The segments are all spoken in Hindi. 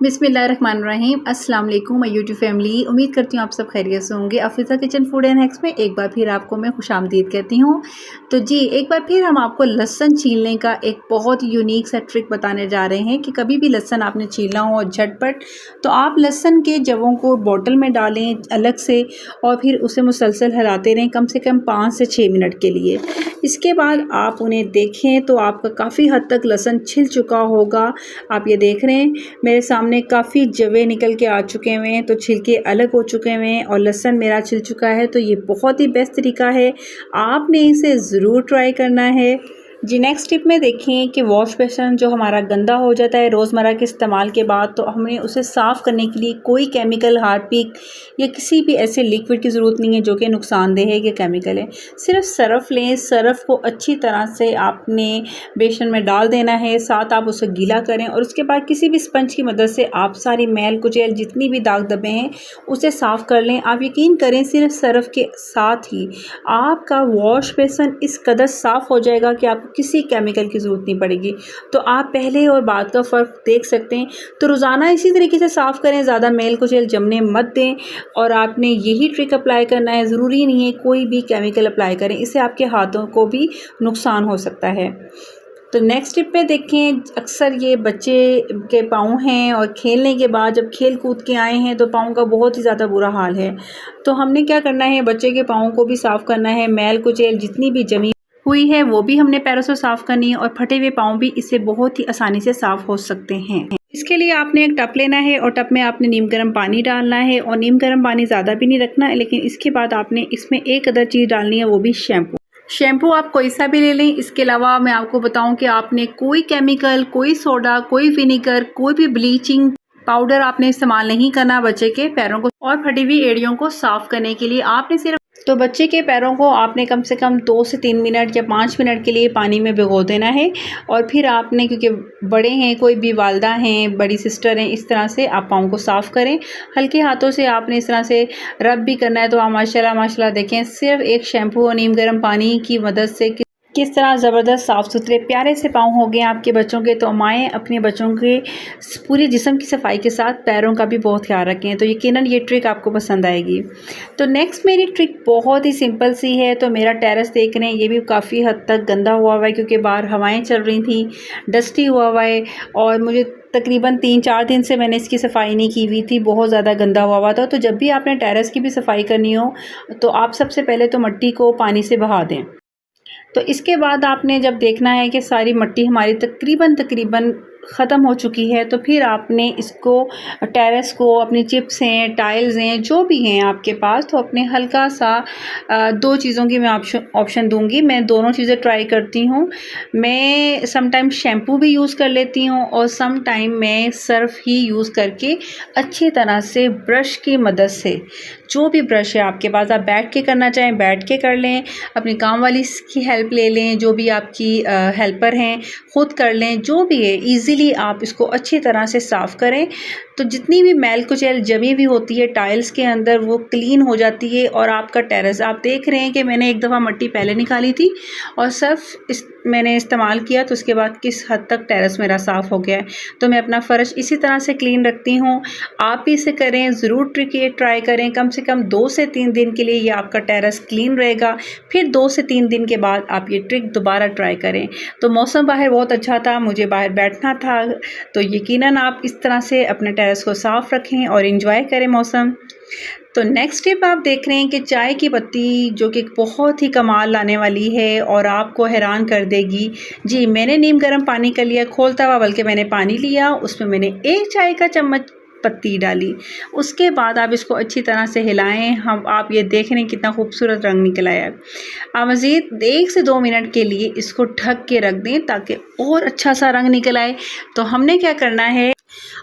बिस्मिल्लाहिर्रहमानिर्रहीम। अस्सलाम वालेकुम माय यूट्यूब फैमिली। उम्मीद करती हूँ आप सब खैरियत से होंगे। अफीज़ा किचन फूड एंड हैक्स में एक बार फिर आपको मैं खुशामदीद कहती हूँ। तो जी, एक बार फिर हम आपको लहसुन छीलने का एक बहुत यूनिक सा ट्रिक बताने जा रहे हैं कि कभी भी लहसुन आपने छीलना हो झटपट, तो आप लहसुन के जवों को बॉटल में डालें अलग से और फिर उसे मुसलसल हिलाते रहें कम से कम 5 से 6 मिनट के लिए। इसके बाद आप उन्हें देखें तो आपका काफ़ी हद तक लहसुन छिल चुका होगा। आप ये देख रहे हैं मेरे सामने काफ़ी जवे निकल के आ चुके हुए हैं, तो छिलके अलग हो चुके हुए हैं और लहसुन मेरा छिल चुका है। तो ये बहुत ही बेस्ट तरीका है, आपने इसे ज़रूर ट्राई करना है। जी, नेक्स्ट टिप में देखें कि वॉश बेसन जो हमारा गंदा हो जाता है रोज़मर्रा के इस्तेमाल के बाद, तो हमें उसे साफ़ करने के लिए कोई केमिकल, हार्पिक या किसी भी ऐसे लिक्विड की ज़रूरत नहीं है जो कि नुकसानदेह है, कि केमिकल है। सिर्फ सरफ़ लें, सरफ़ को अच्छी तरह से आपने बेसन में डाल देना है, साथ आप उसे गीला करें और उसके बाद किसी भी स्पंज की मदद से आप सारी मैल कुचैल जितनी भी दाग धब्बे हैं उसे साफ़ कर लें। आप यकीन करें सिर्फ सरफ़ के साथ ही आपका वॉश बेसन इस कदर साफ़ हो जाएगा कि आपको किसी केमिकल की ज़रूरत नहीं पड़ेगी। तो आप पहले और बाद का फ़र्क देख सकते हैं। तो रोज़ाना इसी तरीके से साफ़ करें, ज़्यादा मैल कुचैल जमने मत दें और आपने यही ट्रिक अप्लाई करना है। ज़रूरी नहीं है कोई भी केमिकल अप्लाई करें, इससे आपके हाथों को भी नुकसान हो सकता है। तो नेक्स्ट टिप में देखें, अक्सर ये बच्चे के पाँव हैं और खेलने के बाद जब खेल कूद के आए हैं तो पाँव का बहुत ही ज़्यादा बुरा हाल है। तो हमने क्या करना है, बच्चे के पाँव को भी साफ़ करना है, मैल कुचैल जितनी भी जमी हुई है वो भी हमने पैरों से साफ़ करनी है और फटे हुए पाँव भी इससे बहुत ही आसानी से साफ़ हो सकते हैं। इसके लिए आपने एक टब लेना है और टब में आपने नीम गर्म पानी डालना है और नीम गर्म पानी ज़्यादा भी नहीं रखना है, लेकिन इसके बाद आपने इसमें एक अदर चीज़ डालनी है, वो भी शैम्पू। शैम्पू आप कोई सा भी ले लें। इसके अलावा मैं आपको बताऊं कि आपने कोई केमिकल, कोई सोडा, कोई विनेगर, कोई भी ब्लीचिंग पाउडर आपने इस्तेमाल नहीं करना बच्चे के पैरों को और फटी हुई एड़ियों को साफ़ करने के लिए। आपने सिर्फ तो बच्चे के पैरों को आपने कम से कम 2 से 3 मिनट या 5 मिनट के लिए पानी में भिगो देना है और फिर आपने, क्योंकि बड़े हैं, कोई भी वालदा हैं, बड़ी सिस्टर हैं, इस तरह से आप पाँव को साफ़ करें। हल्के हाथों से आपने इस तरह से रब भी करना है। तो आप माशाल्लाह माशाल्लाह देखें सिर्फ एक शैम्पू और नीम गर्म पानी की मदद से किस तरह ज़बरदस्त साफ़ सुथरे प्यारे से पाँव हो गए आपके बच्चों के। तो माएँ अपने बच्चों के पूरे जिस्म की सफाई के साथ पैरों का भी बहुत ख्याल रखें, तो यकीनन ये ट्रिक आपको पसंद आएगी। तो नेक्स्ट मेरी ट्रिक बहुत ही सिंपल सी है। तो मेरा टेरेस देख रहे हैं, ये भी काफ़ी हद तक गंदा हुआ है क्योंकि बाहर हवाएं चल रही थी, डस्टी हुआ है और मुझे तकरीबन 3-4 दिन से मैंने इसकी सफाई नहीं की हुई थी, बहुत ज़्यादा गंदा हुआ था। तो जब भी आपने टेरेस की भी सफाई करनी हो तो आप सबसे पहले तो मिट्टी को पानी से बहा दें। तो इसके बाद आपने जब देखना है कि सारी मिट्टी हमारी तकरीबन ख़त्म हो चुकी है, तो फिर आपने इसको टेरेस को, अपनी चिप्स हैं, टाइल्स हैं, जो भी हैं आपके पास, तो अपने हल्का सा 2 चीज़ों की मैं ऑप्शन दूंगी। मैं दोनों चीज़ें ट्राई करती हूँ। मैं सम टाइम शैम्पू भी यूज़ कर लेती हूँ और सम टाइम मैं सर्फ ही यूज़ करके अच्छी तरह से ब्रश की मदद से, जो भी ब्रश है आपके पास, आप बैठ के करना चाहें बैठ के कर लें, अपनी काम वाली की हेल्प ले लें, जो भी आपकी हेल्पर हैं ख़ुद कर लें, जो भी है इजीली आप इसको अच्छी तरह से साफ़ करें। तो जितनी भी मैल कुचैल जमी हुई होती है टाइल्स के अंदर वो क्लीन हो जाती है और आपका टेरेस, आप देख रहे हैं कि मैंने एक दफ़ा मिट्टी पहले निकाली थी और सर्फ मैंने इस्तेमाल किया, तो उसके बाद किस हद तक टेरेस मेरा साफ़ हो गया है। तो मैं अपना फ़र्श इसी तरह से क्लीन रखती हूँ। आप भी इसे करें, ज़रूर ट्रिक ये ट्राई करें। कम से कम 2 से 3 दिन के लिए ये आपका टेरेस क्लीन रहेगा। फिर 2 से 3 दिन के बाद आप ये ट्रिक दोबारा ट्राई करें। तो मौसम बाहर बहुत अच्छा था, मुझे बाहर बैठना था, तो यकीनन आप इस तरह से अपने टेरेस को साफ़ रखें और एंजॉय करें मौसम। तो नेक्स्ट टिप आप देख रहे हैं कि चाय की पत्ती, जो कि बहुत ही कमाल लाने वाली है और आपको हैरान कर देगी। जी, मैंने नीम गर्म पानी कर लिया, खोलता हुआ बल्कि मैंने पानी लिया, उसमें मैंने 1 चाय का चम्मच पत्ती डाली। उसके बाद आप इसको अच्छी तरह से हिलाएं। आप ये देख रहे हैं कितना खूबसूरत रंग निकल आया है। आप मज़ीद 1 से 2 मिनट के लिए इसको ढक के रख दें ताकि और अच्छा सा रंग निकल आए। तो हमने क्या करना है,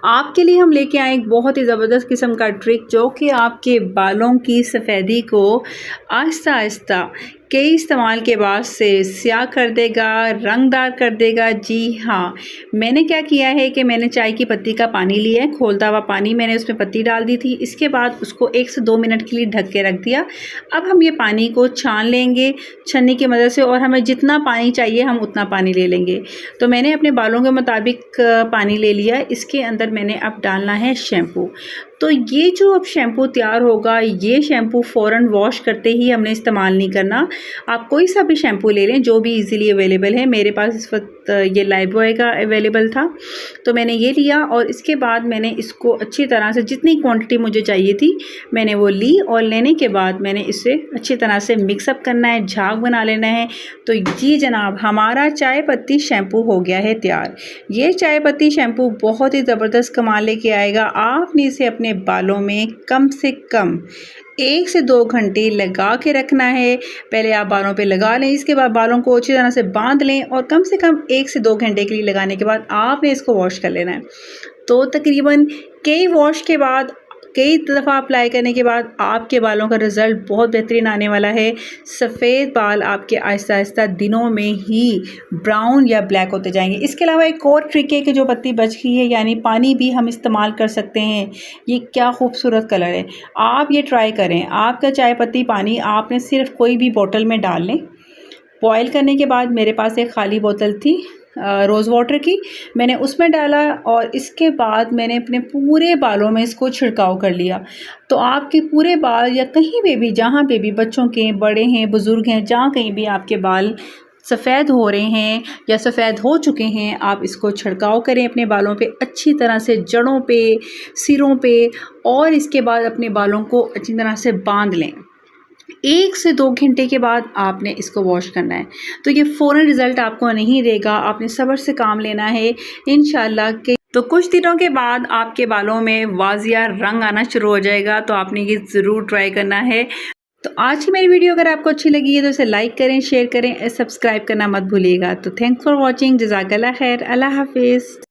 आपके लिए हम लेके आए एक बहुत ही ज़बरदस्त किस्म का ट्रिक जो कि आपके बालों की सफ़ेदी को आहिस्ता आहिस्ता के इस्तेमाल के बाद से स्याह कर देगा, रंगदार कर देगा। जी हाँ, मैंने क्या किया है कि मैंने चाय की पत्ती का पानी लिया है, खौलता हुआ पानी, मैंने उसमें पत्ती डाल दी थी। इसके बाद उसको 1 से 2 मिनट के लिए ढक के रख दिया। अब हम ये पानी को छान लेंगे छन्नी की मदद से, और हमें जितना पानी चाहिए हम उतना पानी ले लेंगे। तो मैंने अपने बालों के मुताबिक पानी ले लिया। इसके अंदर मैंने अब डालना है शैम्पू। तो ये जो अब शैम्पू तैयार होगा, ये शैम्पू फ़ौरन वॉश करते ही हमने इस्तेमाल नहीं करना। आप कोई सा भी शैम्पू ले लें जो भी इजीली अवेलेबल है। मेरे पास इस वक्त ये लाइफबॉय का अवेलेबल था, तो मैंने ये लिया और इसके बाद मैंने इसको अच्छी तरह से, जितनी क्वांटिटी मुझे चाहिए थी मैंने वो ली, और लेने के बाद मैंने इसे अच्छी तरह से मिक्सअप करना है, झाग बना लेना है। तो जी जनाब, हमारा चाय पत्ती शैम्पू हो गया है तैयार। ये चाय पत्ती शैम्पू बहुत ही ज़बरदस्त कमाल लेके आएगा। आपने इसे अपने बालों में कम से कम 1 से 2 घंटे लगा के रखना है। पहले आप बालों पे लगा लें, इसके बाद बालों को अच्छी तरह से बांध लें, और कम से कम 1 से 2 घंटे के लिए लगाने के बाद आपने इसको वॉश कर लेना है। तो तकरीबन कई वॉश के बाद, कई दफ़ा अप्लाई करने के बाद आपके बालों का रिज़ल्ट बहुत बेहतरीन आने वाला है। सफ़ेद बाल आपके आहिस्ता आहिस्ता दिनों में ही ब्राउन या ब्लैक होते जाएंगे। इसके अलावा एक और ट्रिक है कि जो पत्ती बच गई है, यानी पानी भी हम इस्तेमाल कर सकते हैं। ये क्या खूबसूरत कलर है, आप ये ट्राई करें। आपका चाय पत्ती पानी आपने सिर्फ कोई भी बोतल में डाल लें। बॉयल करने के बाद मेरे पास एक खाली बोतल थी रोज़ वाटर की, मैंने उसमें डाला, और इसके बाद मैंने अपने पूरे बालों में इसको छिड़काव कर लिया। तो आपके पूरे बाल, या कहीं पे भी, जहाँ पे भी, बच्चों के, बड़े हैं, बुज़ुर्ग हैं, जहाँ कहीं भी आपके बाल सफ़ेद हो रहे हैं या सफ़ेद हो चुके हैं, आप इसको छिड़काव करें अपने बालों पे अच्छी तरह से, जड़ों पे, सिरों पे, और इसके बाद अपने बालों को अच्छी तरह से बांध लें। 1 से 2 घंटे के बाद आपने इसको वॉश करना है। तो ये फ़ौरन रिज़ल्ट आपको नहीं देगा, आपने सब्र से काम लेना है इंशाल्लाह के। तो कुछ दिनों के बाद आपके बालों में वाज़िया रंग आना शुरू हो जाएगा। तो आपने ये ज़रूर ट्राई करना है। तो आज की मेरी वीडियो अगर आपको अच्छी लगी है तो इसे लाइक करें, शेयर करें, सब्सक्राइब करना मत भूलिएगा। तो थैंक्स फॉर वॉचिंग। जज़ाकल्लाह खैर। अल्लाह हाफ़िज़।